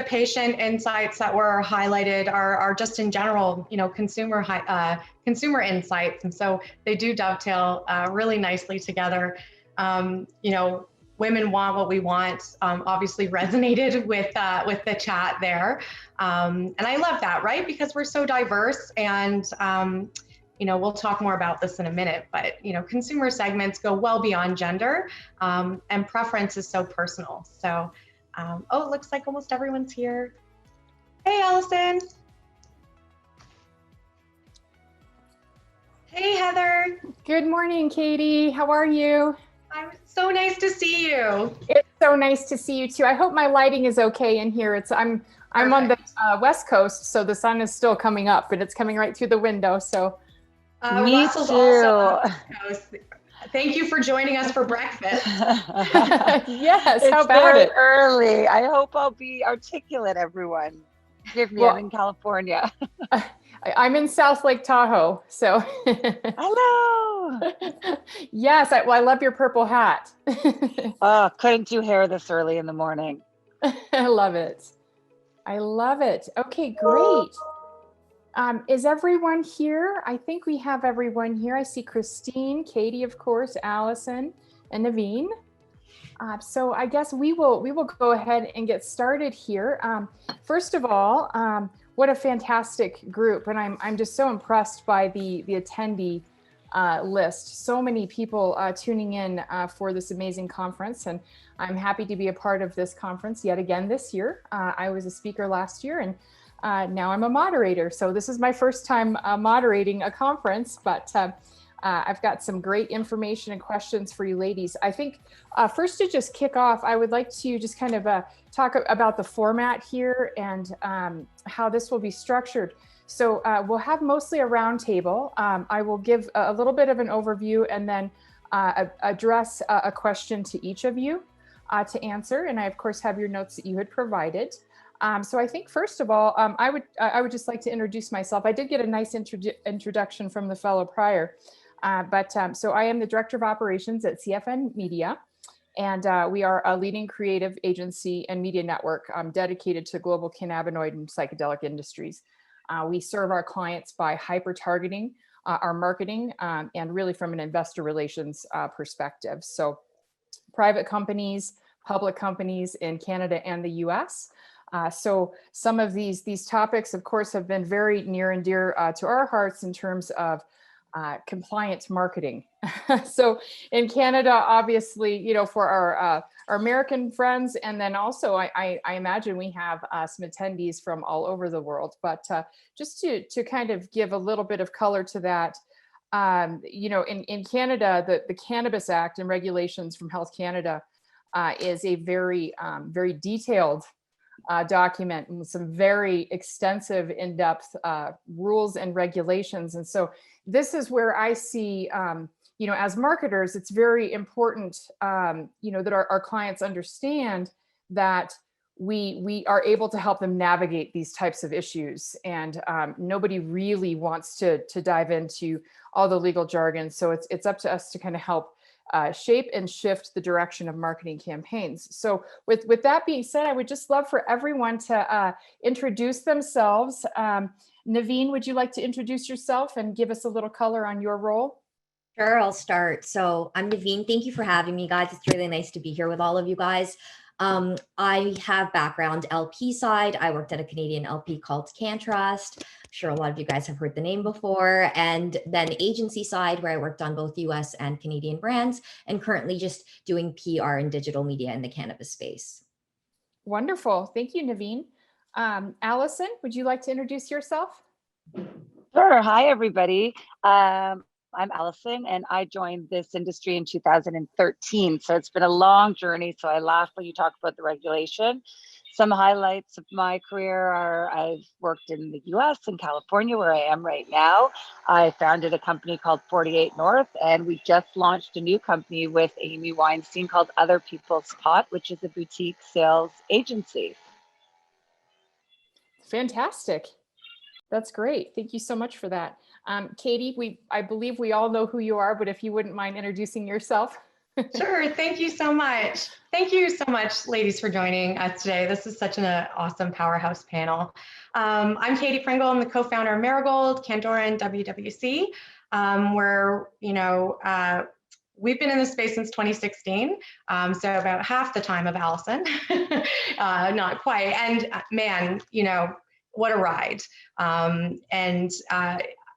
the patient insights that were highlighted are just in general, consumer insights. And so they do dovetail really nicely together. Women want what we want, obviously resonated with the chat there. And I love that, right? Because we're so diverse, and we'll talk more about this in a minute, but consumer segments go well beyond gender, and preference is so personal. So, it looks like almost everyone's here. Hey, Alison. Hey, Heather. Good morning, Katie. How are you? I'm so nice to see you. It's so nice to see you too. I hope my lighting is okay in here. I'm on the West Coast, so the sun is still coming up, and it's coming right through the window. So me Russell's too. Also on the West Coast. Thank you for joining us for breakfast. Yes, it's how about very it? Early. I hope I'll be articulate, everyone. Forgive me, I'm in California. I'm in South Lake Tahoe, so. Hello. Yes, I love your purple hat. Oh, couldn't do hair this early in the morning. I love it. I love it. Okay, great. Is everyone here? I think we have everyone here. I see Christine, Katie, of course, Alison, and Naveen. So I guess we will go ahead and get started here. First of all, what a fantastic group, and I'm just so impressed by the attendee list. So many people tuning in for this amazing conference, and I'm happy to be a part of this conference yet again this year. I was a speaker last year, and now I'm a moderator. So this is my first time moderating a conference, but I've got some great information and questions for you ladies. I think first, to just kick off, I would like to just kind of talk about the format here and how this will be structured. So we'll have mostly a roundtable. I will give a little bit of an overview and then address a question to each of you to answer. And I, of course, have your notes that you had provided. So I think, first of all, I would just like to introduce myself. I did get a nice introduction from the fellow prior. So I am the Director of Operations at CFN Media, and we are a leading creative agency and media network dedicated to global cannabinoid and psychedelic industries. We serve our clients by hyper-targeting our marketing and really from an investor relations perspective. So private companies, public companies in Canada and the US. So some of these topics, of course, have been very near and dear to our hearts in terms of compliant marketing. So in Canada, obviously, for our American friends, and then also I imagine we have some attendees from all over the world. But just to kind of give a little bit of color to that, in Canada, the Cannabis Act and regulations from Health Canada is a very detailed document and some very extensive, in-depth rules and regulations. And so this is where I see, as marketers, it's very important, that our clients understand that we are able to help them navigate these types of issues. And nobody really wants to dive into all the legal jargon. So it's up to us to kind of help shape and shift the direction of marketing campaigns. So with that being said, I would just love for everyone to introduce themselves. Naveen, would you like to introduce yourself and give us a little color on your role? Sure, I'll start. So I'm Naveen. Thank you for having me, guys. It's really nice to be here with all of you guys. I have background LP side. I worked at a Canadian LP called CanTrust. I'm sure a lot of you guys have heard the name before. And then agency side, where I worked on both US and Canadian brands, and currently just doing PR and digital media in the cannabis space. Wonderful. Thank you, Naveen. Alison, would you like to introduce yourself? Sure. Hi, everybody. I'm Alison, and I joined this industry in 2013. So it's been a long journey. So I laugh when you talk about the regulation. Some highlights of my career are I've worked in the US and California, where I am right now. I founded a company called 48 North, and we just launched a new company with Amy Weinstein called Other People's Pot, which is a boutique sales agency. Fantastic. That's great. Thank you so much for that. Katie, I believe we all know who you are, but if you wouldn't mind introducing yourself. Sure. Thank you so much. Thank you so much, ladies, for joining us today. This is such an awesome powerhouse panel. I'm Katie Pringle. I'm the co-founder of Marigold, Candora, and WWC, where, we've been in this space since 2016, so about half the time of Alison, not quite. And man, what a ride.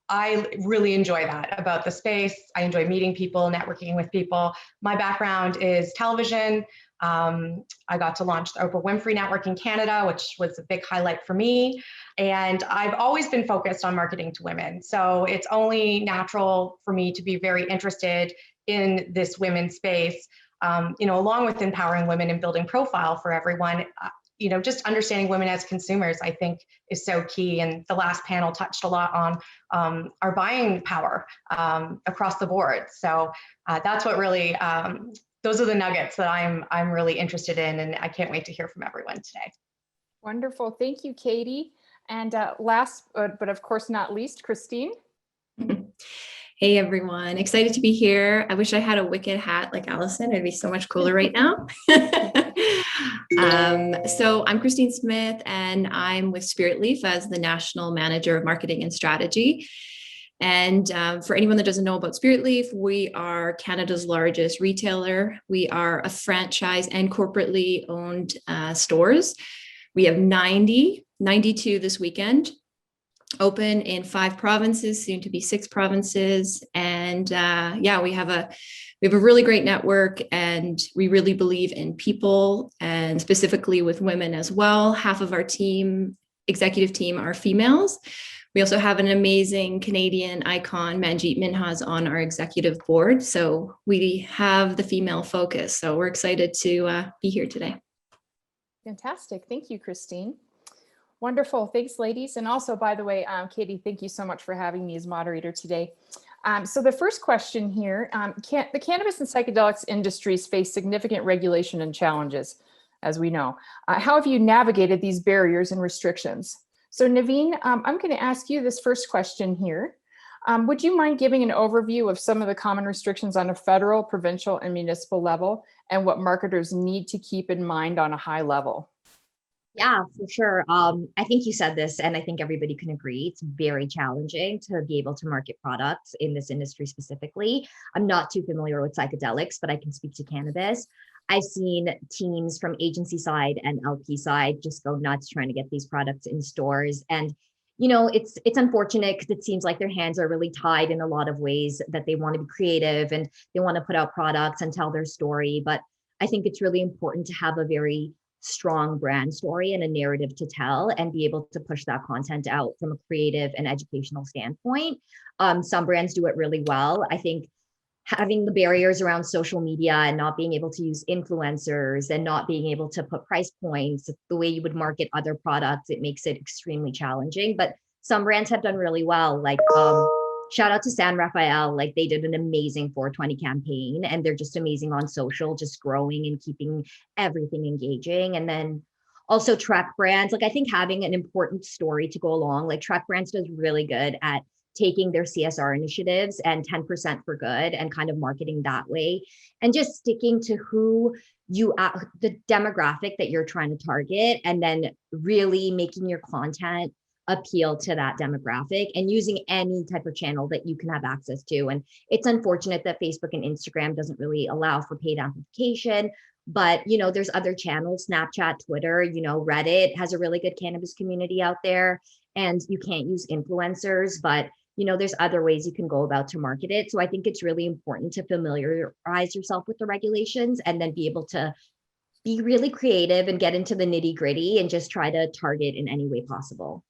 I really enjoy that about the space. I enjoy meeting people, networking with people. My background is television. I got to launch the Oprah Winfrey Network in Canada, which was a big highlight for me. And I've always been focused on marketing to women. So it's only natural for me to be very interested in this women's space, along with empowering women and building profile for everyone. Just understanding women as consumers, I think, is so key. And the last panel touched a lot on our buying power across the board. So that's what really, those are the nuggets that I'm really interested in, and I can't wait to hear from everyone today. Wonderful. Thank you, Katie. And last, but of course not least, Christine. Hey everyone, excited to be here. I wish I had a wicked hat like Alison. It'd be so much cooler right now. So I'm Christine Smith, and I'm with Spirit Leaf as the National Manager of Marketing and Strategy. And for anyone that doesn't know about Spirit Leaf, we are Canada's largest retailer. We are a franchise and corporately owned stores. We have 92 this weekend. Open in 5 provinces, soon to be 6 provinces. And we have a really great network, and we really believe in people, and specifically with women as well. Half of our executive team are females. We also have an amazing Canadian icon, Manjeet Minhas, on our executive board. So we have the female focus. So we're excited to be here today. Fantastic. Thank you, Christine. Wonderful. Thanks, ladies. And also, by the way, Katie, thank you so much for having me as moderator today. So the first question here, the cannabis and psychedelics industries face significant regulation and challenges, as we know. How have you navigated these barriers and restrictions? So Naveen, I'm going to ask you this first question here. Would you mind giving an overview of some of the common restrictions on a federal, provincial, and municipal level, and what marketers need to keep in mind on a high level? Yeah, for sure. I think you said this, and I think everybody can agree. It's very challenging to be able to market products in this industry specifically. I'm not too familiar with psychedelics, but I can speak to cannabis. I've seen teams from agency side and LP side just go nuts trying to get these products in stores. And, it's unfortunate because it seems like their hands are really tied in a lot of ways, that they want to be creative and they want to put out products and tell their story. But I think it's really important to have a very strong brand story and a narrative to tell, and be able to push that content out from a creative and educational standpoint. Some brands do it really well. I think having the barriers around social media and not being able to use influencers and not being able to put price points the way you would market other products, it makes it extremely challenging. But some brands have done really well. Like shout out to San Rafael. Like, they did an amazing 420 campaign, and they're just amazing on social, just growing and keeping everything engaging. And then also Trek brands, like I think having an important story to go along, like Trek brands does really good at taking their CSR initiatives and 10% for good and kind of marketing that way, and just sticking to who you are, the demographic that you're trying to target, and then really making your content appeal to that demographic and using any type of channel that you can have access to. And it's unfortunate that Facebook and Instagram doesn't really allow for paid amplification, but there's other channels, Snapchat, Twitter, Reddit has a really good cannabis community out there, and you can't use influencers, but there's other ways you can go about to market it. So I think it's really important to familiarize yourself with the regulations, and then be able to be really creative and get into the nitty-gritty and just try to target in any way possible.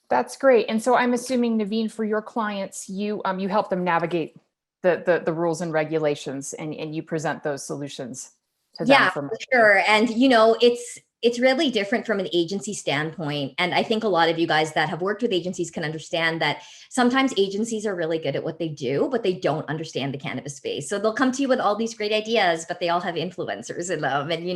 That's great. And so I'm assuming, Naveen, for your clients, you help them navigate the rules and regulations, and you present those solutions to them. Yeah, for sure. And it's really different from an agency standpoint. And I think a lot of you guys that have worked with agencies can understand that sometimes agencies are really good at what they do, but they don't understand the cannabis space. So they'll come to you with all these great ideas, but they all have influencers in them. And,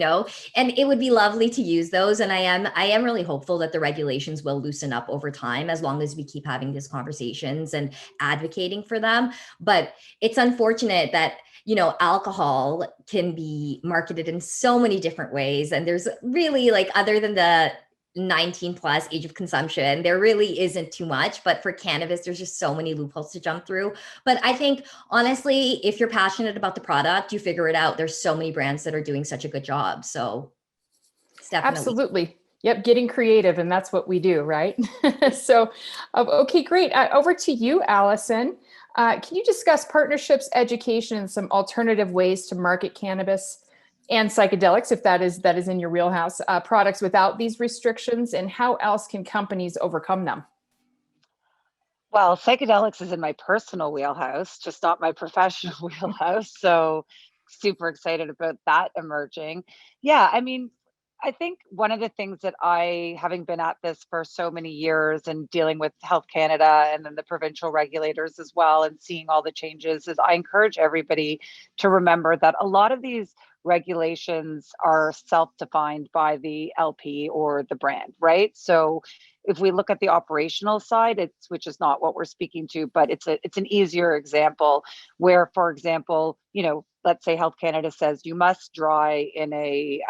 and it would be lovely to use those. And I am really hopeful that the regulations will loosen up over time, as long as we keep having these conversations and advocating for them. But it's unfortunate that you know, alcohol can be marketed in so many different ways. And there's really, like, other than the 19 plus age of consumption, there really isn't too much. But for cannabis, there's just so many loopholes to jump through. But I think, honestly, if you're passionate about the product, you figure it out. There's so many brands that are doing such a good job. So it's definitely. Absolutely. Yep. Getting creative. And that's what we do, right? So, okay, great. Over to you, Alison. Can you discuss partnerships, education, and some alternative ways to market cannabis and psychedelics, if that is in your wheelhouse, products without these restrictions, and how else can companies overcome them? Well, psychedelics is in my personal wheelhouse, just not my professional wheelhouse. So super excited about that emerging. Yeah, I mean, I think one of the things that having been at this for so many years and dealing with Health Canada and then the provincial regulators as well, and seeing all the changes, is I encourage everybody to remember that a lot of these regulations are self-defined by the LP or the brand, right? So if we look at the operational side, which is not what we're speaking to, but it's an easier example where, for example, you know, let's say Health Canada says you must dry in a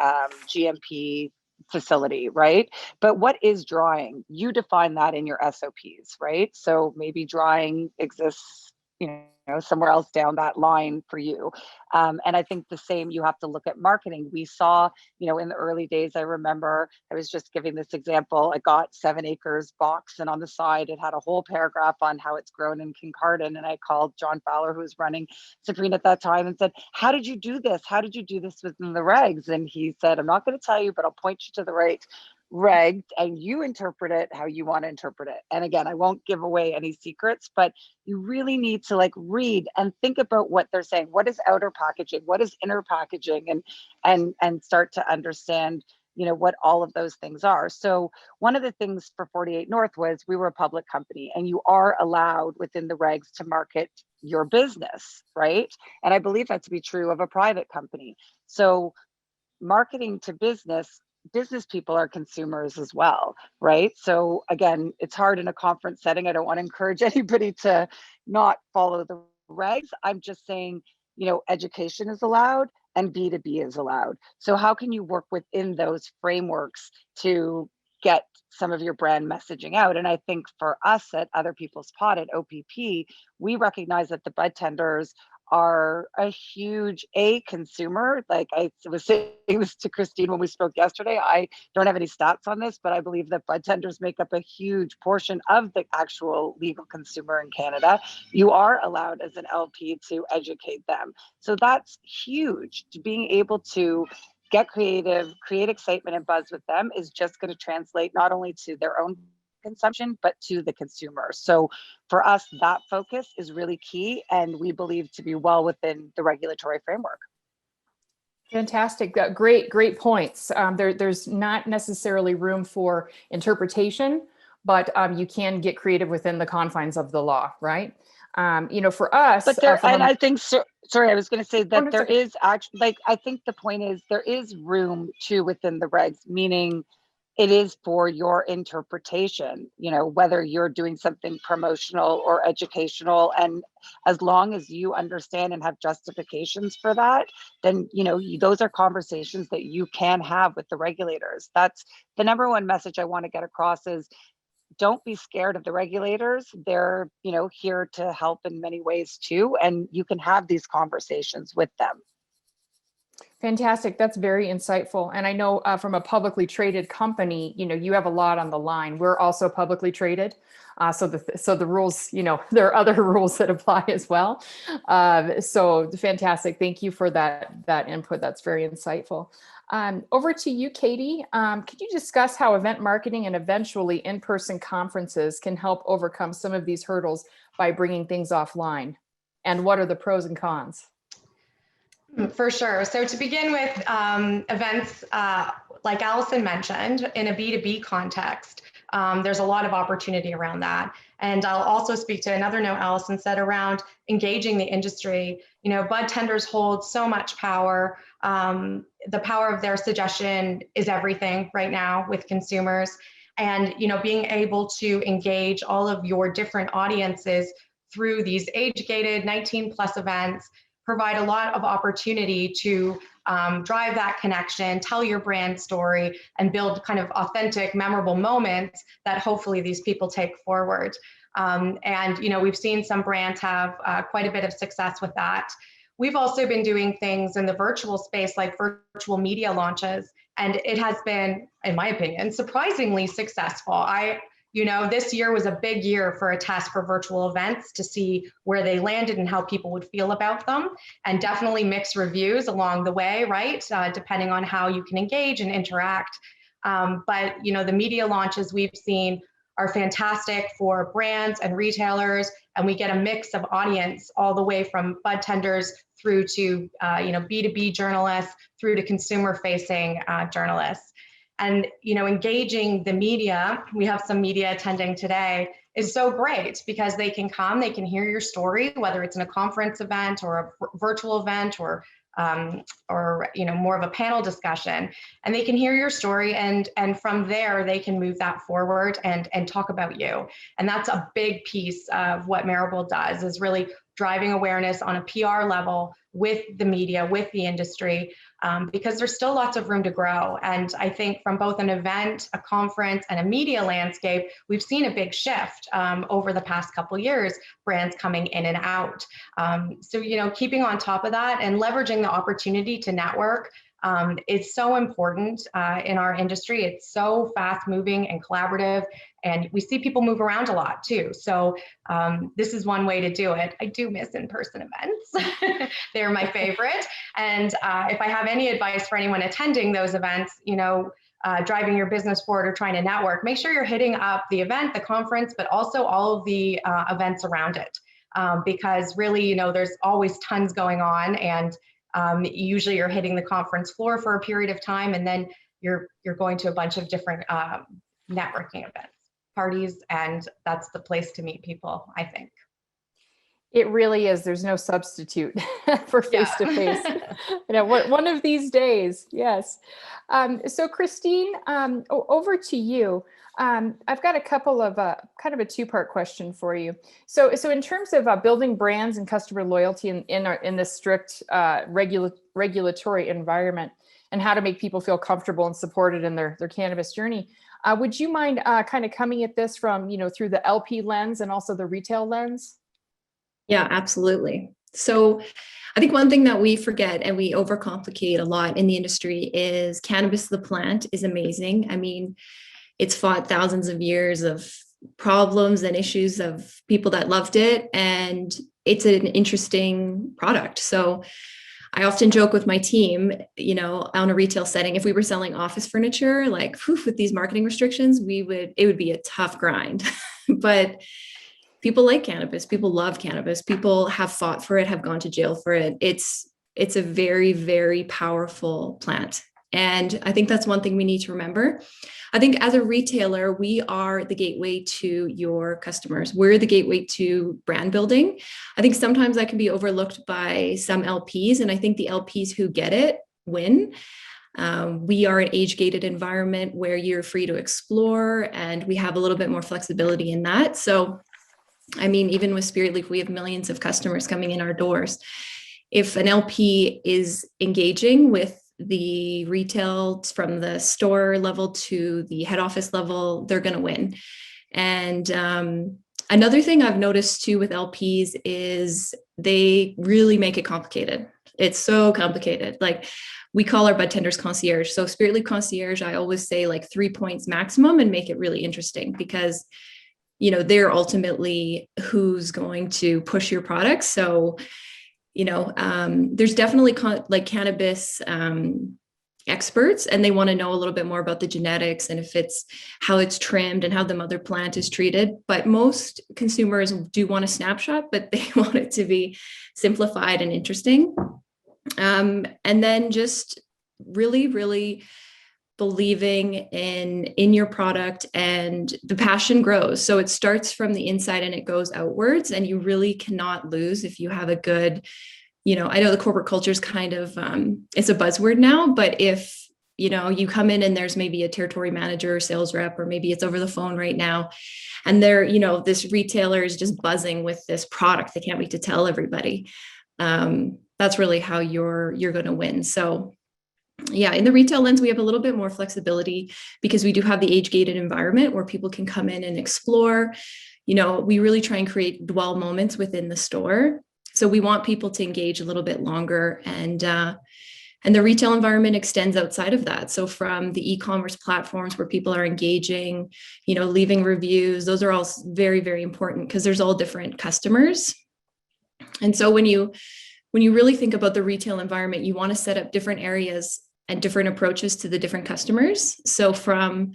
GMP facility, right? But what is drying? You define that in your SOPs, right? So maybe drying exists, you know, somewhere else down that line for you. And I think the same, you have to look at marketing. We saw, you know, in the early days, I remember, I was just giving this example. I got 7 Acres box, and on the side, it had a whole paragraph on how it's grown in Kincardine. And I called John Fowler, who was running Supreme at that time, and said, how did you do this? How did you do this within the regs? And he said, I'm not going to tell you, but I'll point you to the right reg, and you interpret it how you want to interpret it. And again, I won't give away any secrets, but you really need to, like, read and think about what they're saying. What is outer packaging? What is inner packaging? And start to understand, you know, what all of those things are. So one of the things for 48 North was we were a public company, and you are allowed within the regs to market your business, right? And I believe that to be true of a private company. So marketing to business people are consumers as well, right? So again, it's hard in a conference setting. I don't want to encourage anybody to not follow the regs. I'm just saying, you know, education is allowed and B2B is allowed. So how can you work within those frameworks to get some of your brand messaging out? And I think for us at Other People's Pot at OPP, we recognize that the bud tenders are a huge consumer. Like I was saying this to Christine when we spoke yesterday, I don't have any stats on this, but I believe that bud tenders make up a huge portion of the actual legal consumer in Canada. You are allowed as an LP to educate them. So that's huge. Being able to get creative, create excitement and buzz with them is just going to translate not only to their own consumption, but to the consumer. So for us, that focus is really key, and we believe to be well within the regulatory framework. Fantastic. Great points. There's not necessarily room for interpretation, but you can get creative within the confines of the law, right? You know, for us, but I think, sorry, I was going to say that there is actually, like, I think the point is there is room too within the regs, meaning it is for your interpretation, you know, whether you're doing something promotional or educational. And as long as you understand and have justifications for that, then, you know, those are conversations that you can have with the regulators. That's the number one message I want to get across is don't be scared of the regulators. They're, you know, here to help in many ways too. And you can have these conversations with them. Fantastic. That's very insightful. And I know from a publicly traded company, you know, you have a lot on the line. We're also publicly traded. So the rules, you know, there are other rules that apply as well. So fantastic. Thank you for that input. That's very insightful. Over to you, Katie. Could you discuss how event marketing and eventually in-person conferences can help overcome some of these hurdles by bringing things offline? And what are the pros and cons? For sure. So to begin with, events, like Alison mentioned, in a B2B context, there's a lot of opportunity around that. And I'll also speak to another note Alison said around engaging the industry. You know, bud tenders hold so much power. The power of their suggestion is everything right now with consumers. And, you know, being able to engage all of your different audiences through these age-gated 19+ events provide a lot of opportunity to drive that connection, tell your brand story, and build kind of authentic, memorable moments that hopefully these people take forward. And we've seen some brands have quite a bit of success with that. We've also been doing things in the virtual space, like virtual media launches, and it has been, in my opinion, surprisingly successful. This year was a big year for a test for virtual events to see where they landed and how people would feel about them, and definitely mixed reviews along the way, right? Depending on how you can engage and interact. But the media launches we've seen are fantastic for brands and retailers, and we get a mix of audience all the way from bud tenders through to B2B journalists, through to consumer-facing journalists. And engaging the media, we have some media attending today, is so great because they can come, they can hear your story, whether it's in a conference event or a virtual event or more of a panel discussion, and they can hear your story, and from there they can move that forward and talk about you. And that's a big piece of what Marable does, is really driving awareness on a PR level with the media, with the industry, because there's still lots of room to grow. And I think from both an event, a conference, and a media landscape, we've seen a big shift over the past couple of years, brands coming in and out. So, keeping on top of that and leveraging the opportunity to network is so important in our industry. It's so fast moving and collaborative, and we see people move around a lot too. So this is one way to do it. I do miss in-person events. They're my favorite. And if I have any advice for anyone attending those events, driving your business forward or trying to network, make sure you're hitting up the event, the conference, but also all of the events around it. Because really, there's always tons going on, and usually you're hitting the conference floor for a period of time, and then you're going to a bunch of different networking events, parties, and that's the place to meet people, I think. It really is. There's no substitute for face-to-face. One of these days, yes. So Christine, over to you. I've got a couple of kind of a two-part question for you. So in terms of building brands and customer loyalty in this strict regulatory environment, and how to make people feel comfortable and supported in their cannabis journey, would you mind kind of coming at this from through the LP lens and also the retail lens? Yeah, absolutely. So I think one thing that we forget and we overcomplicate a lot in the industry is cannabis, the plant, is amazing. I mean, it's fought thousands of years of problems and issues of people that loved it, and it's an interesting product. So I often joke with my team, on a retail setting, if we were selling office furniture, with these marketing restrictions, it would be a tough grind. But people like cannabis. People love cannabis. People have fought for it, have gone to jail for it. It's a very, very powerful plant. And I think that's one thing we need to remember. I think as a retailer, we are the gateway to your customers. We're the gateway to brand building. I think sometimes that can be overlooked by some LPs. And I think the LPs who get it win. We are an age-gated environment where you're free to explore, and we have a little bit more flexibility in that. So I mean, even with Spirit Leaf, we have millions of customers coming in our doors. If an LP is engaging with the retail from the store level to the head office level, they're going to win. And another thing I've noticed too with LPs is they really make it complicated. It's so complicated. We call our bud tenders concierge. So Spirit Leaf concierge, I always say 3 points maximum, and make it really interesting, because they're ultimately who's going to push your products. So, there's definitely cannabis experts, and they want to know a little bit more about the genetics and how it's trimmed and how the mother plant is treated. But most consumers do want a snapshot, but they want it to be simplified and interesting. And then just really, really believing in your product, and the passion grows. So it starts from the inside and it goes outwards, and you really cannot lose if you have a good, I know the corporate culture is kind of, it's a buzzword now, but if, you come in and there's maybe a territory manager or sales rep, or maybe it's over the phone right now, and they're, this retailer is just buzzing with this product, they can't wait to tell everybody. that's really how you're going to win. So yeah, in the retail lens, we have a little bit more flexibility because we do have the age-gated environment where people can come in and explore. You know, we really try and create dwell moments within the store. So we want people to engage a little bit longer, and the retail environment extends outside of that. So from the e-commerce platforms where people are engaging, you know, leaving reviews, those are all very, very important because there's all different customers. And so when you really think about the retail environment, you want to set up different areas and different approaches to the different customers. So from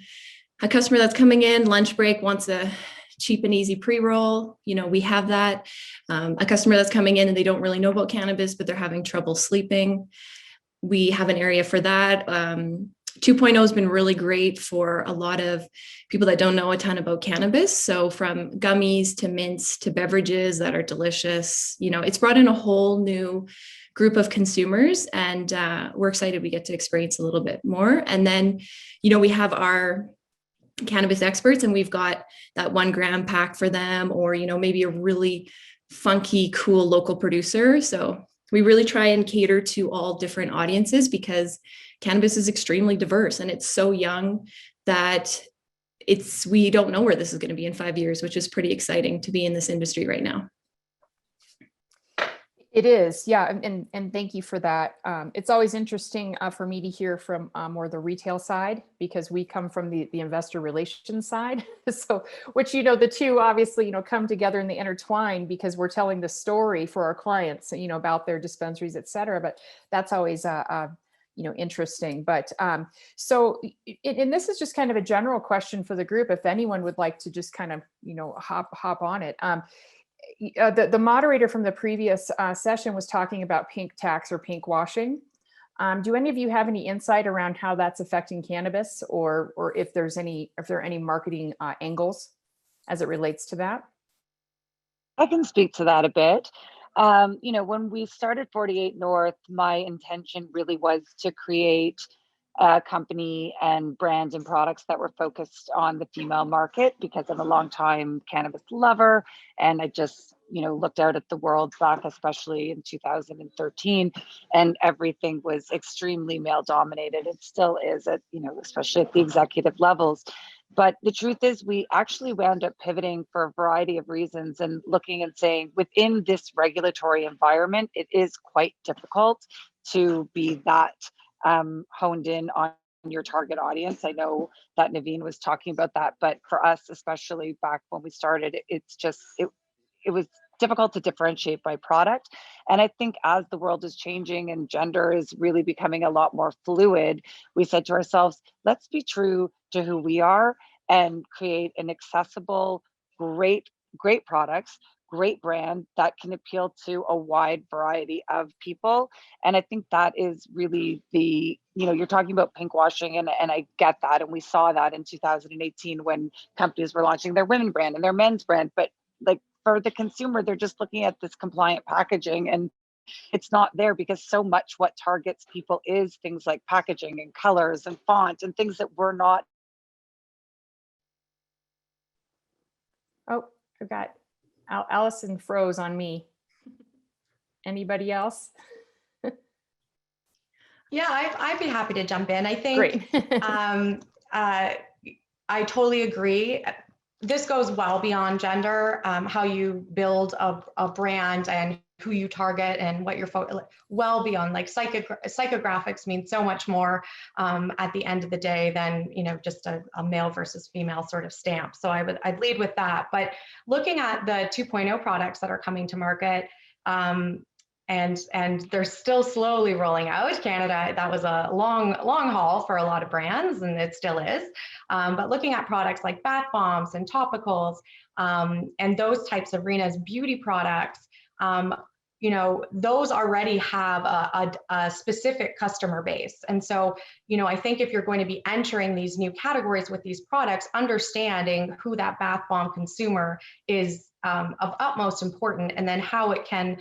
a customer that's coming in, lunch break, wants a cheap and easy pre-roll, you know, we have that. A customer that's coming in and they don't really know about cannabis, but they're having trouble sleeping, we have an area for that. 2.0 has been really great for a lot of people that don't know a ton about cannabis. So from gummies to mints to beverages that are delicious, you know, it's brought in a whole new group of consumers, and we're excited we get to experience a little bit more. And then, you know, we have our cannabis experts, and we've got that 1 gram pack for them, or, you know, maybe a really funky, cool local producer. So we really try and cater to all different audiences because cannabis is extremely diverse and it's so young that we don't know where this is going to be in 5 years, which is pretty exciting to be in this industry right now. It is, yeah, and thank you for that. It's always interesting for me to hear from more the retail side, because we come from the investor relations side. So, which, you know, the two obviously, you know, come together and they intertwine because we're telling the story for our clients, you know, about their dispensaries, et cetera. But that's always, you know, interesting. But so, and this is just kind of a general question for the group. If anyone would like to just kind of, you know, hop on it. The moderator from the previous session was talking about pink tax or pink washing. Do any of you have any insight around how that's affecting cannabis, or if there are any marketing angles as it relates to that? I can speak to that a bit. You know, when we started 48 North, my intention really was to create a company and brands and products that were focused on the female market, because I'm a long-time cannabis lover, and I just, you know, looked out at the world back, especially in 2013, and everything was extremely male dominated. It still is, at, you know, especially at the executive levels. But the truth is, we actually wound up pivoting for a variety of reasons and looking and saying, within this regulatory environment, it is quite difficult to be that honed in on your target audience. I know that Naveen was talking about that, but for us, especially back when we started, it was difficult to differentiate by product. And I think as the world is changing and gender is really becoming a lot more fluid, we said to ourselves, let's be true to who we are and create an accessible, great products, great brand that can appeal to a wide variety of people. And I think that is really the, you know, you're talking about pink washing, and I get that. And we saw that in 2018 when companies were launching their women brand and their men's brand. But like, for the consumer, they're just looking at this compliant packaging, and it's not there, because so much what targets people is things like packaging and colors and font and things that we're not. Oh, I've got Alison froze on me. Anybody else? Yeah, I'd be happy to jump in. I think I totally agree. This goes well beyond gender, how you build a brand and who you target and what you're well beyond, like psychographics mean so much more at the end of the day than, you know, just a male versus female sort of stamp. So I'd lead with that. But looking at the 2.0 products that are coming to market, and they're still slowly rolling out. Canada, that was a long haul for a lot of brands, and it still is. But looking at products like bath bombs and topicals, and those types of arenas, beauty products, you know, those already have a specific customer base. And so, you know, I think if you're going to be entering these new categories with these products, understanding who that bath bomb consumer is of utmost importance, and then how it can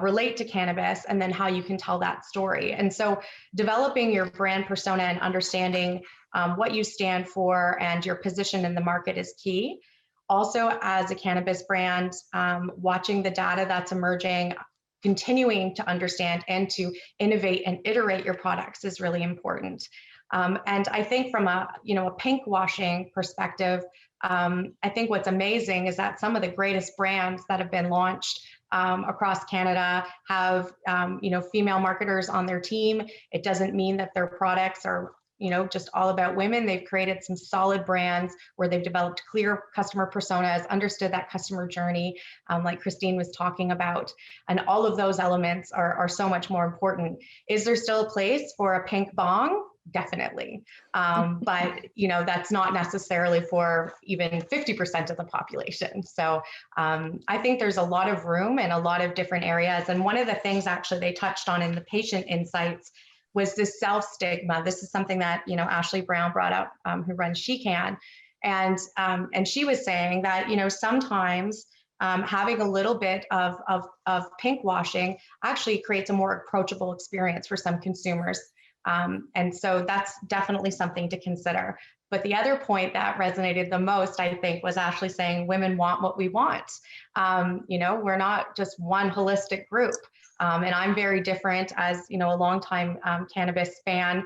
relate to cannabis, and then how you can tell that story. And so developing your brand persona and understanding what you stand for and your position in the market is key. Also, as a cannabis brand, watching the data that's emerging, continuing to understand and to innovate and iterate your products is really important. And I think from a pink washing perspective, I think what's amazing is that some of the greatest brands that have been launched across Canada have female marketers on their team. It doesn't mean that their products are just all about women. They've created some solid brands where they've developed clear customer personas, understood that customer journey, like Christine was talking about. And all of those elements are so much more important. Is there still a place for a pink bong? Definitely. But that's not necessarily for even 50% of the population. So I think there's a lot of room in a lot of different areas. And one of the things actually they touched on in the patient insights was this self-stigma. This is something that, Ashley Brown brought up, who runs SheCan. And she was saying that, sometimes having a little bit of pink washing actually creates a more approachable experience for some consumers. And so that's definitely something to consider. But the other point that resonated the most, I think, was Ashley saying women want what we want. We're not just one holistic group. And I'm very different as, a longtime cannabis fan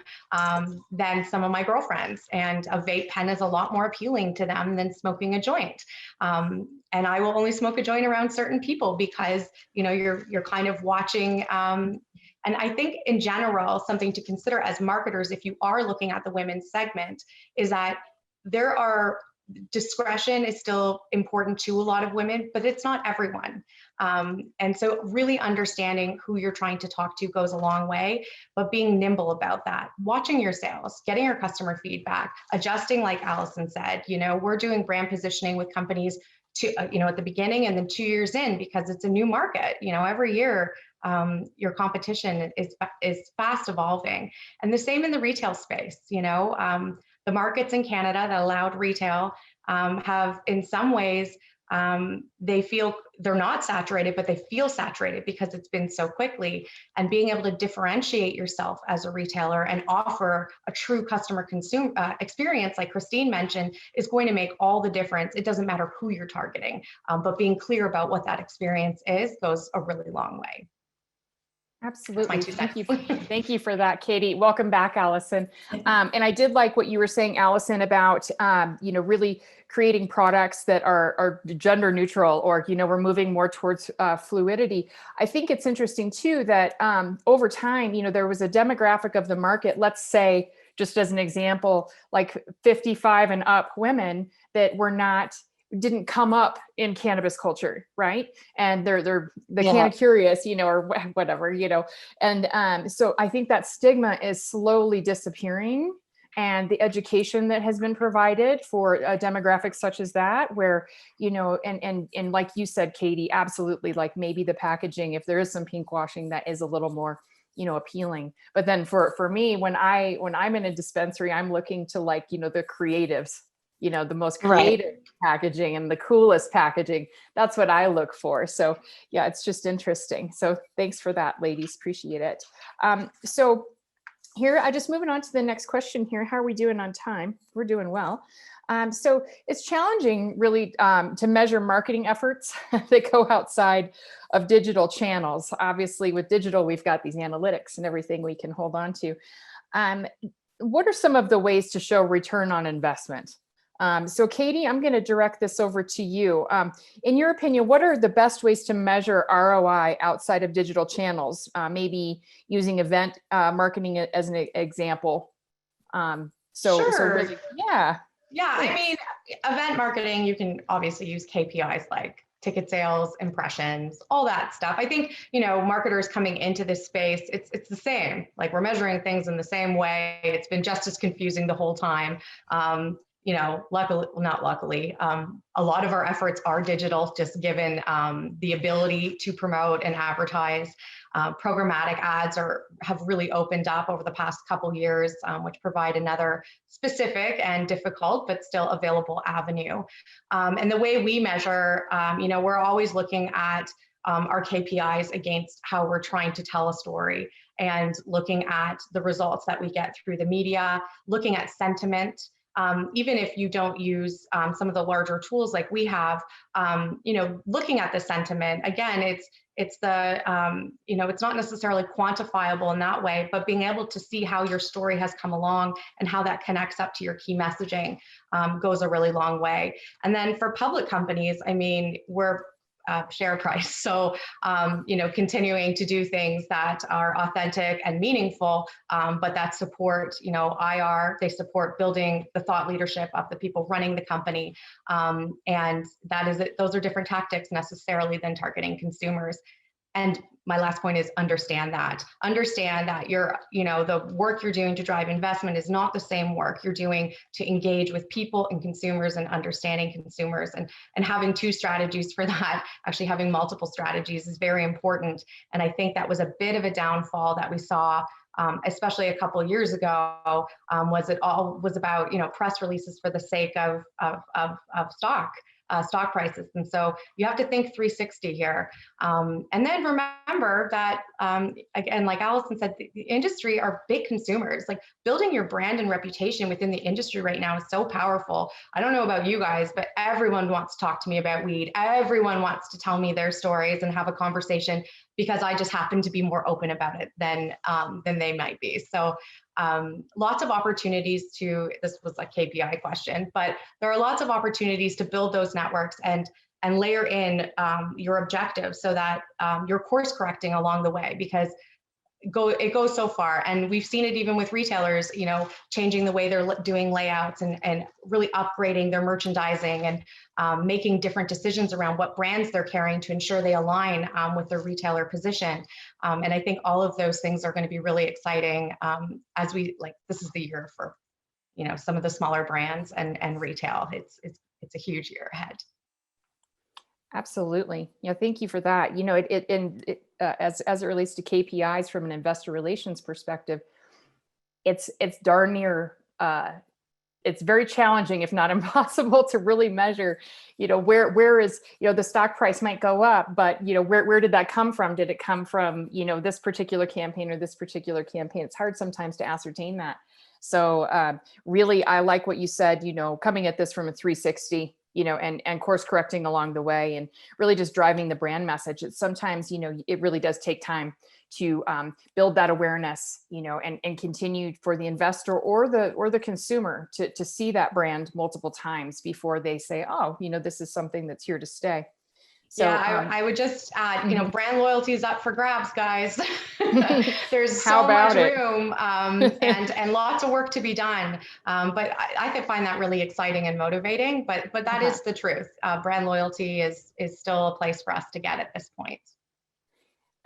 than some of my girlfriends. And a vape pen is a lot more appealing to them than smoking a joint. And I will only smoke a joint around certain people because, you're kind of watching. And I think in general, something to consider as marketers, if you are looking at the women's segment, is that discretion is still important to a lot of women, but it's not everyone. And so really understanding who you're trying to talk to goes a long way, but being nimble about that, watching your sales, getting your customer feedback, adjusting, like Alison said, we're doing brand positioning with companies to, at the beginning and then 2 years in, because it's a new market, every year. Your competition is fast evolving, and the same in the retail space. The markets in Canada that allowed retail have, in some ways, they feel they're not saturated, but they feel saturated because it's been so quickly. And being able to differentiate yourself as a retailer and offer a true customer experience, like Christine mentioned, is going to make all the difference. It doesn't matter who you're targeting, but being clear about what that experience is goes a really long way. Absolutely. Thank you for that, Katie. Welcome back, Alison. And I did like what you were saying, Alison, about, really creating products that are gender neutral, or, we're moving more towards fluidity. I think it's interesting too, that over time, there was a demographic of the market, let's say, just as an example, like 55 and up women that didn't come up in cannabis culture, right? And they're kind of curious, or whatever, And so I think that stigma is slowly disappearing, and the education that has been provided for demographics such as that, where, and like you said, Katie, absolutely, like maybe the packaging, if there is some pink washing, that is a little more, appealing. But then for me, when I'm in a dispensary, I'm looking to, like, the creatives, the most creative packaging and the coolest packaging. That's what I look for. So yeah, it's just interesting. So thanks for that, ladies. Appreciate it. So here, I just moving on to the next question here. How are we doing on time? We're doing well. So it's challenging really to measure marketing efforts that go outside of digital channels. Obviously with digital, we've got these analytics and everything we can hold on to. What are some of the ways to show return on investment? So Katie, I'm going to direct this over to you. In your opinion, what are the best ways to measure ROI outside of digital channels? Maybe using event marketing as an example. Sure. So really, yeah. Yeah, I mean, event marketing, you can obviously use KPIs like ticket sales, impressions, all that stuff. I think, marketers coming into this space, it's the same. Like, we're measuring things in the same way. It's been just as confusing the whole time. Luckily, not luckily, a lot of our efforts are digital, just given the ability to promote and advertise. Programmatic ads have really opened up over the past couple years, which provide another specific and difficult, but still available avenue. And the way we measure, we're always looking at our KPIs against how we're trying to tell a story, and looking at the results that we get through the media, looking at sentiment. even if you don't use some of the larger tools like we have, looking at the sentiment, again, it's the, it's not necessarily quantifiable in that way, but being able to see how your story has come along and how that connects up to your key messaging goes a really long way. And then for public companies, I mean, we're share price. So, continuing to do things that are authentic and meaningful, but that support, IR, they support building the thought leadership of the people running the company. And that is it. Those are different tactics necessarily than targeting consumers. And my last point is understand that you're, the work you're doing to drive investment is not the same work you're doing to engage with people and consumers and understanding consumers, and having two strategies for that, actually having multiple strategies is very important. And I think that was a bit of a downfall that we saw, especially a couple of years ago, was it all was about, press releases for the sake of stock prices. And so you have to think 360 here. And then remember that, again, like Alison said, the industry are big consumers. Like building your brand and reputation within the industry right now is so powerful. I don't know about you guys, but everyone wants to talk to me about weed. Everyone wants to tell me their stories and have a conversation because I just happen to be more open about it than they might be. So lots of opportunities this was a KPI question, but there are lots of opportunities to build those networks and layer in your objectives so that you're course correcting along the way, because it goes so far. And we've seen it even with retailers, changing the way they're doing layouts and really upgrading their merchandising and making different decisions around what brands they're carrying to ensure they align with their retailer position. And I think all of those things are going to be really exciting as this is the year for, some of the smaller brands and retail. It's a huge year ahead. Absolutely. Thank you for that. As it relates to KPIs from an investor relations perspective, it's darn near, it's very challenging, if not impossible, to really measure, where is, the stock price might go up, but, where did that come from? Did it come from, this particular campaign or this particular campaign? It's hard sometimes to ascertain that. So really, I like what you said, coming at this from a 360, and course correcting along the way, and really just driving the brand message. It's sometimes, it really does take time to build that awareness, and continue for the investor or the consumer to see that brand multiple times before they say, oh, this is something that's here to stay. So yeah, I would just add, brand loyalty is up for grabs, guys. There's so much room and lots of work to be done. But I could find that really exciting and motivating. But that is the truth. Brand loyalty is still a place for us to get at this point.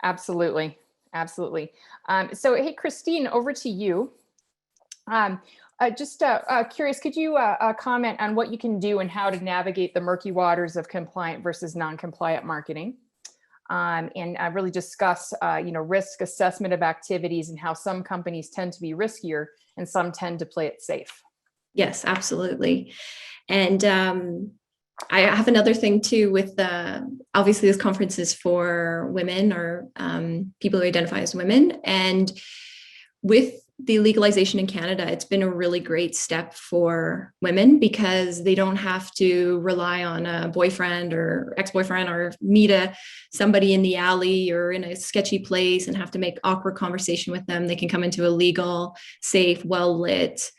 Absolutely. So, hey, Christine, over to you. Just curious, could you comment on what you can do and how to navigate the murky waters of compliant versus non-compliant marketing, and really discuss, risk assessment of activities and how some companies tend to be riskier and some tend to play it safe? Yes, absolutely. And I have another thing too with obviously this conference is for women or people who identify as women, and with the legalization in Canada, it's been a really great step for women because they don't have to rely on a boyfriend or ex-boyfriend or meet somebody in the alley or in a sketchy place and have to make awkward conversation with them. They can come into a legal, safe, well-lit,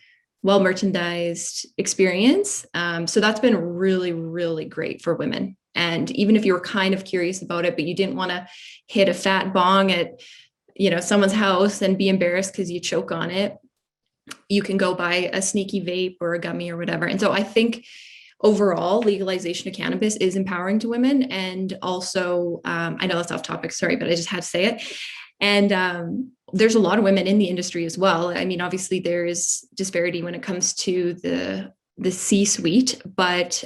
well-merchandised experience. So that's been really, really great for women. And even if you were kind of curious about it, but you didn't want to hit a fat bong at someone's house and be embarrassed because you choke on it, you can go buy a sneaky vape or a gummy or whatever. And so I think overall legalization of cannabis is empowering to women. And also, I know that's off topic, sorry, but I just had to say it. And there's a lot of women in the industry as well. I mean, obviously there is disparity when it comes to the C-suite, but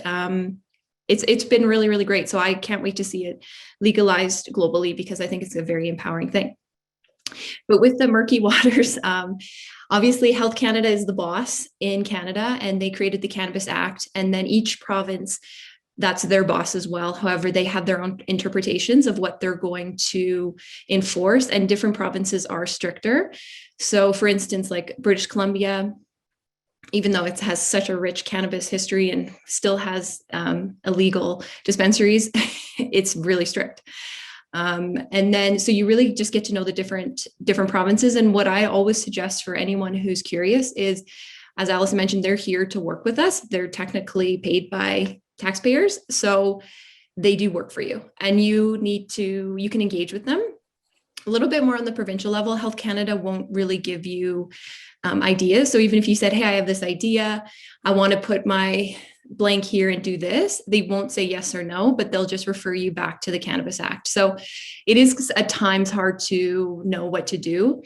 it's been really, really great. So I can't wait to see it legalized globally because I think it's a very empowering thing. But with the murky waters, obviously Health Canada is the boss in Canada, and they created the Cannabis Act. And then each province, that's their boss as well. However, they have their own interpretations of what they're going to enforce, and different provinces are stricter. So for instance, like British Columbia, even though it has such a rich cannabis history and still has illegal dispensaries, it's really strict. And then, so you really just get to know the different provinces. And what I always suggest for anyone who's curious is, as Alison mentioned, they're here to work with us. They're technically paid by taxpayers. So they do work for you, and you can engage with them a little bit more on the provincial level. Health Canada won't really give you ideas. So even if you said, hey, I have this idea, I want to put my blank here and do this, they won't say yes or no, but they'll just refer you back to the Cannabis Act. So it is at times hard to know what to do.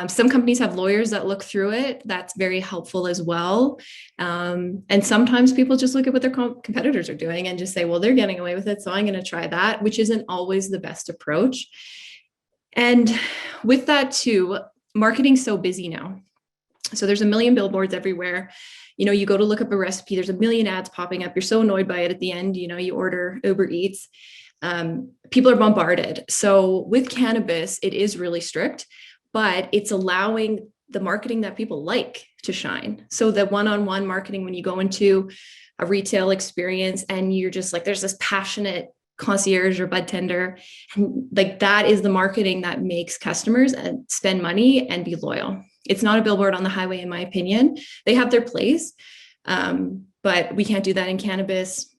Some companies have lawyers that look through it. That's very helpful as well. And sometimes people just look at what their competitors are doing and just say, well, they're getting away with it, so I'm going to try that, which isn't always the best approach. And with that too, marketing's so busy now. So there's a million billboards everywhere. You go to look up a recipe, there's a million ads popping up. You're so annoyed by it at the end, you order Uber Eats. People are bombarded. So with cannabis, it is really strict, but it's allowing the marketing that people like to shine. So the one-on-one marketing, when you go into a retail experience and you're just like, there's this passionate concierge or bud tender, and like that is the marketing that makes customers spend money and be loyal. It's not a billboard on the highway, in my opinion. They have their place, but we can't do that in cannabis.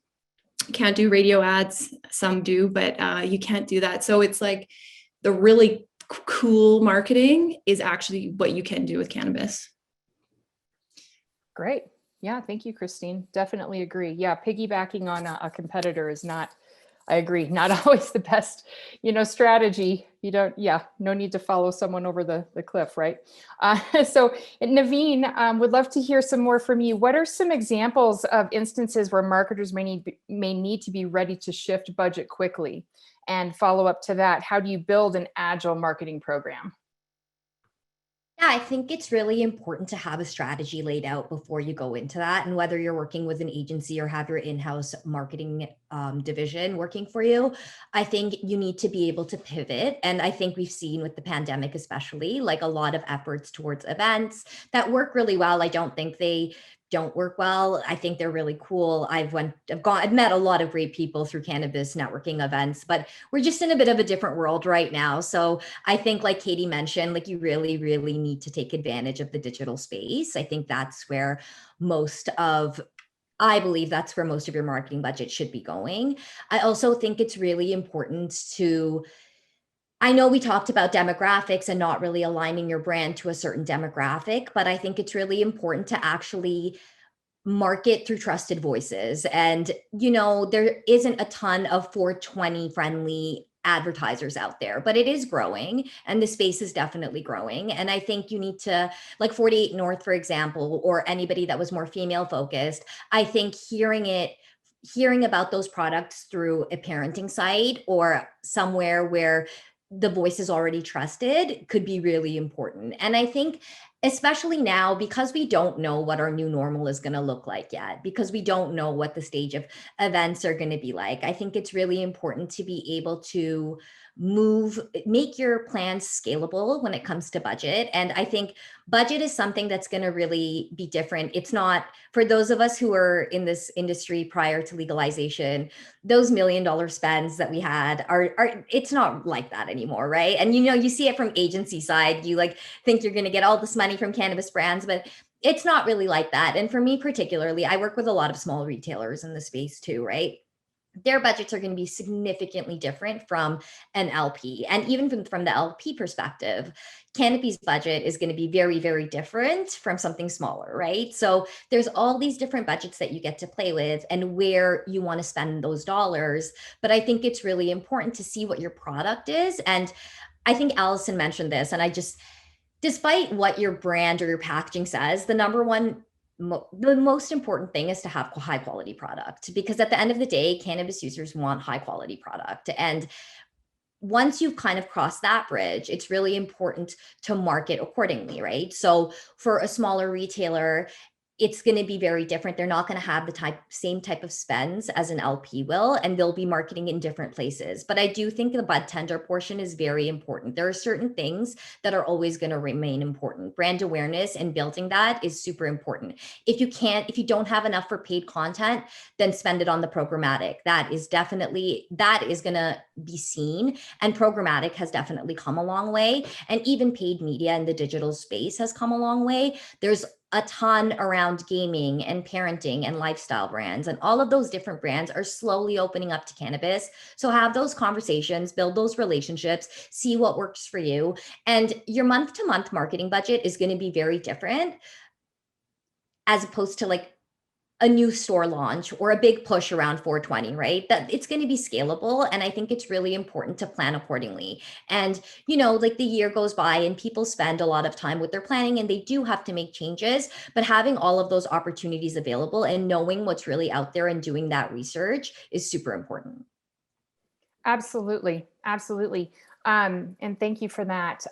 Can't do radio ads. Some do, but you can't do that. So it's like the really cool marketing is actually what you can do with cannabis. Great. Yeah, thank you, Christine. Definitely agree. Yeah, piggybacking on a competitor is not, I agree, not always the best, strategy. No need to follow someone over the cliff, right? So Naveen, would love to hear some more from you. What are some examples of instances where marketers may need to be ready to shift budget quickly? And follow up to that, how do you build an agile marketing program? Yeah, I think it's really important to have a strategy laid out before you go into that. And whether you're working with an agency or have your in-house marketing division working for you, I think you need to be able to pivot. And I think we've seen with the pandemic, especially, like a lot of efforts towards events that work really well. I don't think they don't work well. I think they're really cool. I've met a lot of great people through cannabis networking events, but we're just in a bit of a different world right now. So I think, like Katie mentioned, like you really, really need to take advantage of the digital space. I think that's where I believe that's where most of your marketing budget should be going. I also think it's really important I know we talked about demographics and not really aligning your brand to a certain demographic, but I think it's really important to actually market through trusted voices. And, there isn't a ton of 420 friendly advertisers out there, but it is growing and the space is definitely growing. And I think you need to, like 48 North, for example, or anybody that was more female focused, I think hearing about those products through a parenting site or somewhere where the voice is already trusted could be really important. And I think especially now, because we don't know what our new normal is going to look like yet, because we don't know what the stage of events are going to be like, I think it's really important to be able to make your plans scalable when it comes to budget. And I think budget is something that's going to really be different. It's not, for those of us who were in this industry prior to legalization, those $1 million spends that we had it's not like that anymore, right? And you see it from agency side, you like think you're going to get all this money from cannabis brands, but it's not really like that. And for me particularly, I work with a lot of small retailers in the space too, right? Their budgets are going to be significantly different from an LP. And even from the LP perspective, Canopy's budget is going to be very, very different from something smaller, right? So there's all these different budgets that you get to play with and where you want to spend those dollars. But I think it's really important to see what your product is. And I think Alison mentioned this, and despite what your brand or your packaging says, the most important thing is to have high quality product, because at the end of the day, cannabis users want high quality product. And once you've kind of crossed that bridge, it's really important to market accordingly, right? So for a smaller retailer, it's going to be very different. They're not going to have the same type of spends as an LP will, and they'll be marketing in different places. But I do think the bud tender portion is very important. There are certain things that are always going to remain important. Brand awareness and building that is super important. If you don't have enough for paid content, then spend it on the programmatic. That is going to be seen. And programmatic has definitely come a long way. And even paid media in the digital space has come a long way. There's a ton around gaming and parenting and lifestyle brands, and all of those different brands are slowly opening up to cannabis. So have those conversations, build those relationships, see what works for you. And your month to month marketing budget is going to be very different as opposed to like a new store launch or a big push around 420, right? That it's going to be scalable. And I think it's really important to plan accordingly. And, like the year goes by and people spend a lot of time with their planning and they do have to make changes, but having all of those opportunities available and knowing what's really out there and doing that research is super important. Absolutely. Absolutely. And thank you for that.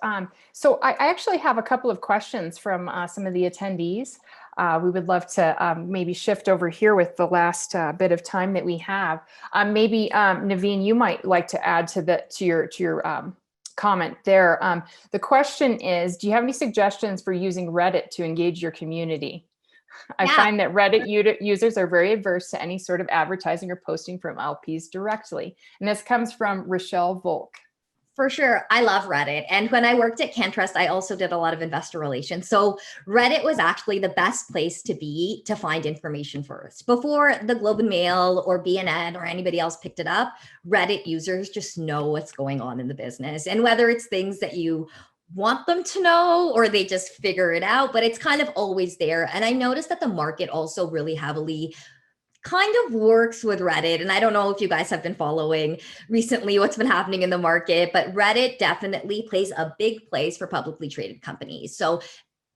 So I actually have a couple of questions from some of the attendees. We would love to maybe shift over here with the last bit of time that we have. Maybe Naveen, you might like to add to your comment there. The question is, do you have any suggestions for using Reddit to engage your community? I find that Reddit users are very averse to any sort of advertising or posting from LPs directly. And this comes from Rochelle Volk. For sure. I love Reddit. And when I worked at CanTrust, I also did a lot of investor relations. So Reddit was actually the best place to be to find information first. Before the Globe and Mail or BNN or anybody else picked it up, Reddit users just know what's going on in the business. And whether it's things that you want them to know or they just figure it out, but it's kind of always there. And I noticed that the market also really heavily kind of works with Reddit. And I don't know if you guys have been following recently what's been happening in the market, but Reddit definitely plays a big place for publicly traded companies. So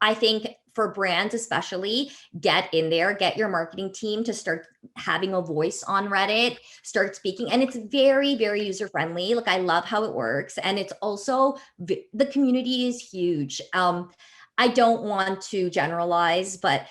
I think for brands especially, get in there, get your marketing team to start having a voice on Reddit, start speaking. And it's very, very user-friendly. Like I love how it works. And it's also, the community is huge. I don't want to generalize, but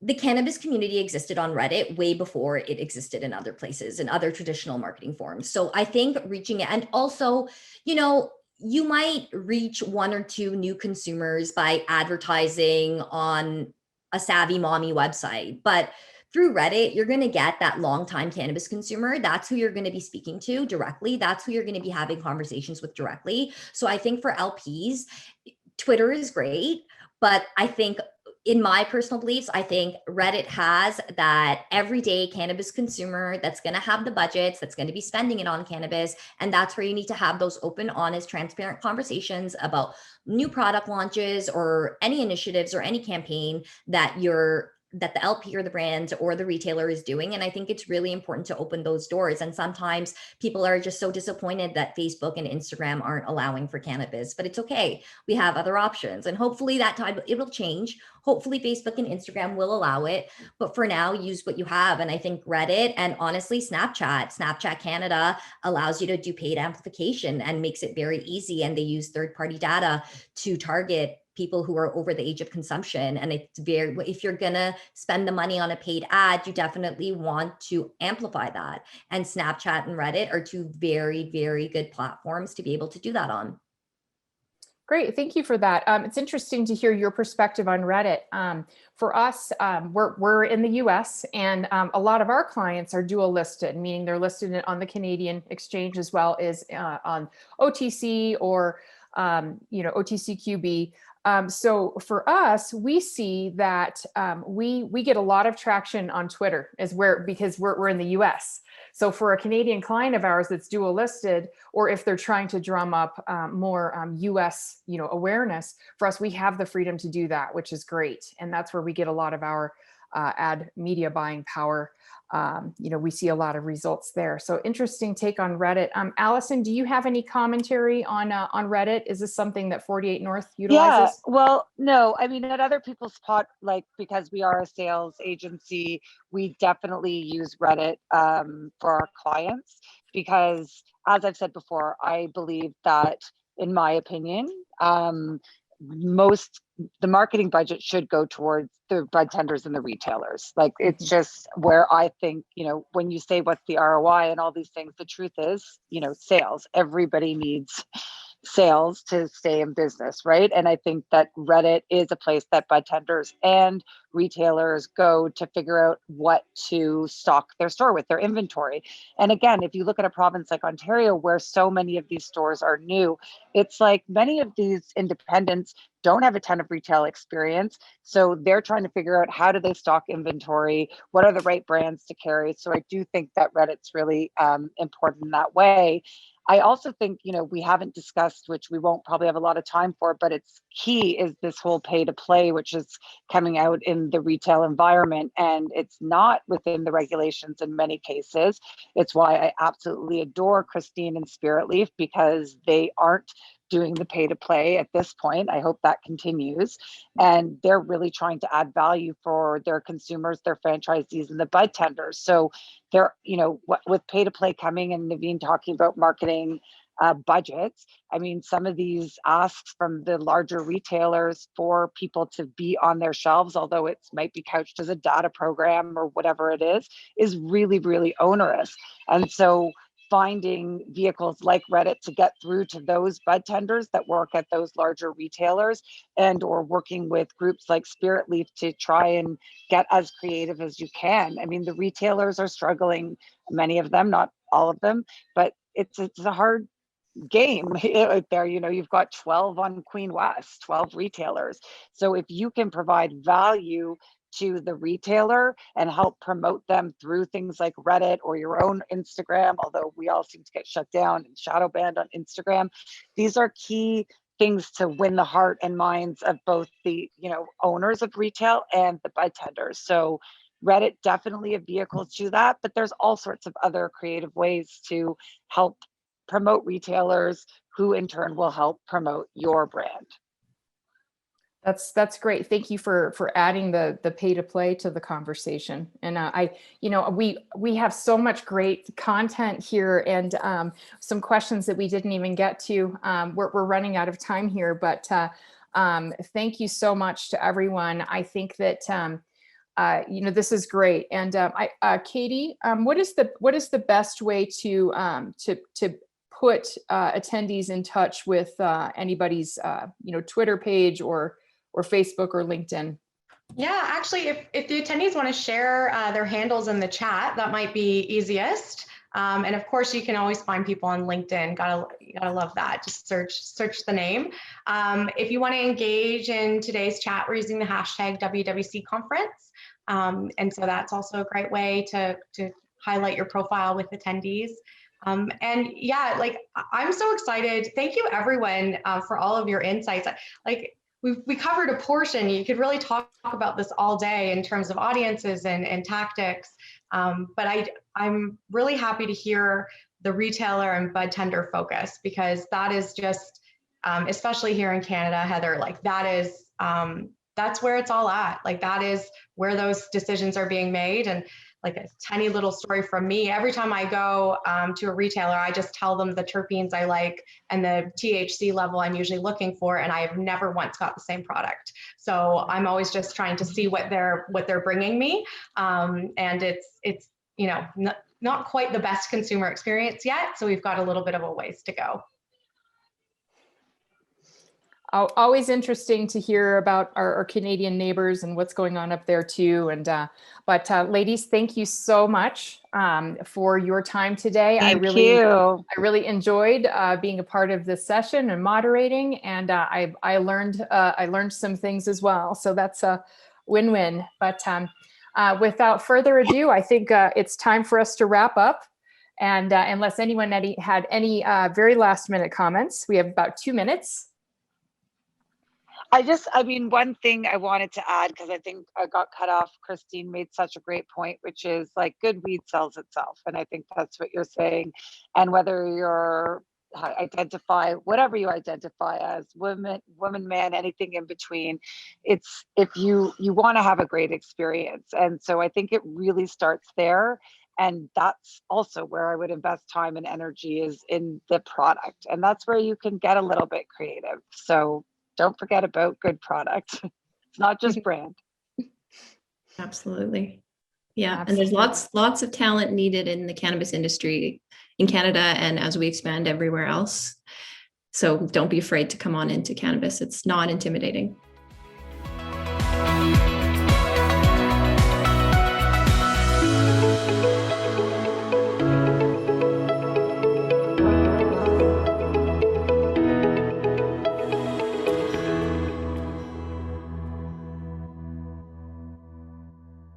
the cannabis community existed on Reddit way before it existed in other places and other traditional marketing forms. So I think reaching it, and also, you might reach one or two new consumers by advertising on a savvy mommy website, but through Reddit, you're going to get that longtime cannabis consumer. That's who you're going to be speaking to directly. That's who you're going to be having conversations with directly. So I think for LPs, Twitter is great, but I think in my personal beliefs, I think Reddit has that everyday cannabis consumer that's going to have the budgets, that's going to be spending it on cannabis. And that's where you need to have those open, honest, transparent conversations about new product launches or any initiatives or any campaign that the LP or the brand or the retailer is doing. And I think it's really important to open those doors. And sometimes people are just so disappointed that Facebook and Instagram aren't allowing for cannabis, but it's okay. We have other options. And hopefully that time it will change. Hopefully Facebook and Instagram will allow it. But for now, use what you have. And I think Reddit and honestly, Snapchat Canada allows you to do paid amplification and makes it very easy. And they use third-party data to target people who are over the age of consumption. And it's if you're gonna spend the money on a paid ad, you definitely want to amplify that. And Snapchat and Reddit are two very, very good platforms to be able to do that on. Great, thank you for that. It's interesting to hear your perspective on Reddit. For us, we're in the US and a lot of our clients are dual listed, meaning they're listed on the Canadian exchange as well as on OTC or OTCQB. So for us, we see that we get a lot of traction on Twitter because we're in the US. So for a Canadian client of ours that's dual listed, or if they're trying to drum up more US awareness, for us, we have the freedom to do that, which is great. And that's where we get a lot of our ad media buying power. We see a lot of results there. So interesting take on Reddit. Alison, do you have any commentary on Reddit? Is this something that 48 North utilizes? Yeah, well, no, I mean, at other people's spot, because we are a sales agency, we definitely use Reddit for our clients because, as I've said before, I believe that, in my opinion, most the marketing budget should go towards the bud tenders and the retailers. Like, it's just where I think, when you say what's the ROI and all these things, the truth is, sales. Everybody needs sales to stay in business, right? And I think that Reddit is a place that bud tenders and retailers go to figure out what to stock their store with, their inventory. And again, if you look at a province like Ontario, where so many of these stores are new, it's like many of these independents don't have a ton of retail experience. So they're trying to figure out, how do they stock inventory? What are the right brands to carry? So I do think that Reddit's really important in that way. I also think, we haven't discussed, which we won't probably have a lot of time for, but it's key, is this whole pay to play, which is coming out in the retail environment. And it's not within the regulations in many cases. It's why I absolutely adore Christine and Spirit Leaf, because they aren't doing the pay to play at this point. I hope that continues. And they're really trying to add value for their consumers, their franchisees, and the bud tenders. So they're, with pay to play coming, and Naveen talking about marketing budgets, I mean, some of these asks from the larger retailers for people to be on their shelves, although it might be couched as a data program or whatever it is really, really onerous. And so finding vehicles like Reddit to get through to those bud tenders that work at those larger retailers, and or working with groups like Spirit Leaf to try and get as creative as you can. I mean, the retailers are struggling, many of them, not all of them, but it's a hard game out there. You've got 12 on Queen West, 12 retailers. So if you can provide value to the retailer and help promote them through things like Reddit or your own Instagram, although we all seem to get shut down and shadow banned on Instagram, these are key things to win the heart and minds of both the owners of retail and the bud tenders. So Reddit definitely a vehicle to that, but there's all sorts of other creative ways to help promote retailers, who in turn will help promote your brand. That's great. Thank you for adding the pay to play to the conversation. And we have so much great content here, and some questions that we didn't even get to. We're running out of time here, but thank you so much to everyone. I think that this is great. And Katie, what is the best way to put attendees in touch with anybody's Twitter page or Facebook or LinkedIn? Yeah, actually, if the attendees want to share their handles in the chat, that might be easiest. And of course, you can always find people on LinkedIn. Gotta love that. Just search the name. If you want to engage in today's chat, we're using the hashtag WWC Conference. And so that's also a great way to highlight your profile with attendees. And yeah, I'm so excited. Thank you everyone for all of your insights. We covered a portion. You could really talk about this all day in terms of audiences and tactics. But I'm really happy to hear the retailer and bud tender focus, because that is just, especially here in Canada, Heather, that's where it's all at. That is where those decisions are being made. And like a tiny little story from me, every time I go to a retailer, I just tell them the terpenes I like and the THC level I'm usually looking for, and I have never once got the same product. So I'm always just trying to see what they're bringing me, and it's not quite the best consumer experience yet. So we've got a little bit of a ways to go. Always interesting to hear about our Canadian neighbors and what's going on up there too. And but ladies, thank you so much for your time today. I really enjoyed being a part of this session and moderating, and I learned some things as well. So that's a win-win. But without further ado, I think it's time for us to wrap up. And unless anyone had any very last minute comments, we have about 2 minutes. One thing I wanted to add, because I think I got cut off, Christine made such a great point, which is good weed sells itself. And I think that's what you're saying. And whether you're whatever you identify as, woman, man, anything in between, it's if you want to have a great experience. And so I think it really starts there. And that's also where I would invest time and energy, is in the product. And that's where you can get a little bit creative. So don't forget about good product. It's not just brand. Absolutely. Yeah. Absolutely. And there's lots of talent needed in the cannabis industry in Canada and as we expand everywhere else. So don't be afraid to come on into cannabis. It's not intimidating.